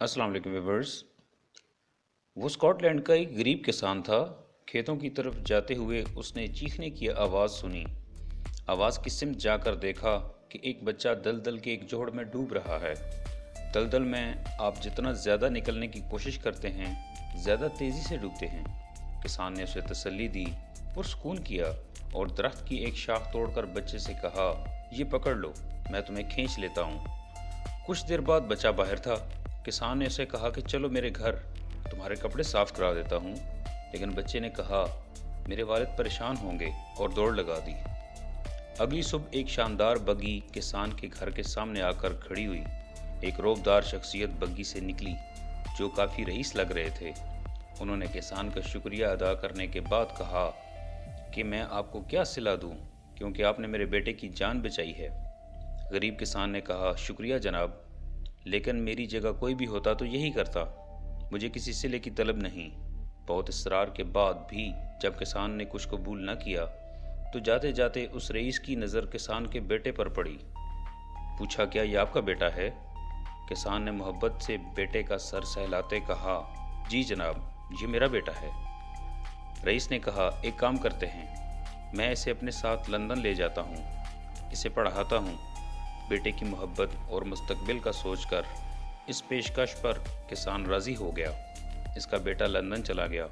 अस्सलाम वालेकुम व्यूअर्स। वो स्कॉटलैंड का एक गरीब किसान था। खेतों की तरफ जाते हुए उसने चीखने की आवाज़ सुनी। आवाज़ की सिमत जाकर देखा कि एक बच्चा दलदल के एक जोड़ में डूब रहा है। दलदल में आप जितना ज़्यादा निकलने की कोशिश करते हैं, ज़्यादा तेज़ी से डूबते हैं। किसान ने उसे तसल्ली दी, पुरस्कून किया और दरख्त की एक शाख तोड़कर बच्चे से कहा, ये पकड़ लो, मैं तुम्हें खींच लेता हूँ। कुछ देर बाद बच्चा बाहर था। किसान ने उसे कहा कि चलो मेरे घर, तुम्हारे कपड़े साफ करा देता हूँ। लेकिन बच्चे ने कहा, मेरे वालिद परेशान होंगे, और दौड़ लगा दी। अगली सुबह एक शानदार बग्गी किसान के घर के सामने आकर खड़ी हुई। एक रौबदार शख्सियत बग्गी से निकली जो काफ़ी रईस लग रहे थे। उन्होंने किसान का शुक्रिया अदा करने के बाद कहा कि मैं आपको क्या सिला दूँ, क्योंकि आपने मेरे बेटे की जान बचाई है। गरीब किसान ने कहा, शुक्रिया जनाब, लेकिन मेरी जगह कोई भी होता तो यही करता। मुझे किसी सिले की तलब नहीं। बहुत इसरार के बाद भी जब किसान ने कुछ कबूल न किया तो जाते जाते उस रईस की नज़र किसान के बेटे पर पड़ी। पूछा, क्या ये आपका बेटा है? किसान ने मोहब्बत से बेटे का सर सहलाते कहा, जी जनाब, ये मेरा बेटा है। रईस ने कहा, एक काम करते हैं, मैं इसे अपने साथ लंदन ले जाता हूँ, इसे पढ़ाता हूँ। बेटे की मोहब्बत और मुस्तकबिल का सोचकर इस पेशकश पर किसान राज़ी हो गया। इसका बेटा लंदन चला गया,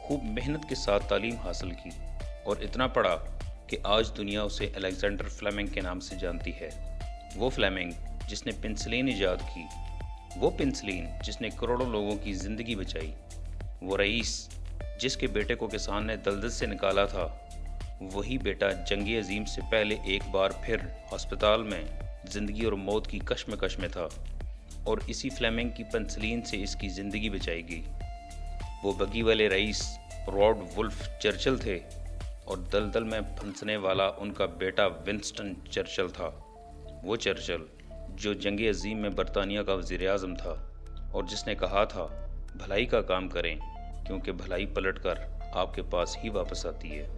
खूब मेहनत के साथ तालीम हासिल की और इतना पढ़ा कि आज दुनिया उसे अलेक्जेंडर फ्लेमिंग के नाम से जानती है। वो फ्लेमिंग जिसने पेंसिलिन ईजाद की, वो पेंसिलिन जिसने करोड़ों लोगों की ज़िंदगी बचाई, वो रईस जिसके बेटे को किसान ने दलदल से निकाला था, वही बेटा जंग अजीम से पहले एक बार फिर अस्पताल में ज़िंदगी और मौत की कश्मकश में था, और इसी फ्लेमिंग की पेंसिलिन से इसकी ज़िंदगी बचाएगी। वो बगी वाले रईस रॉड वुल्फ चर्चिल थे, और दलदल में फंसने वाला उनका बेटा विंस्टन चर्चिल था। वो चर्चिल जो जंग अजीम में बरतानिया का वज़ीर आज़म था और जिसने कहा था, भलाई का काम करें क्योंकि भलाई पलट कर आपके पास ही वापस आती है।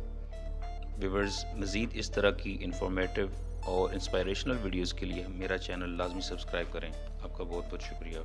व्यूअर्स, मज़ीद इस तरह की इंफॉर्मेटिव और इंस्पायरेशनल वीडियोज़ के लिए मेरा चैनल लाजमी सब्सक्राइब करें। आपका बहुत बहुत शुक्रिया।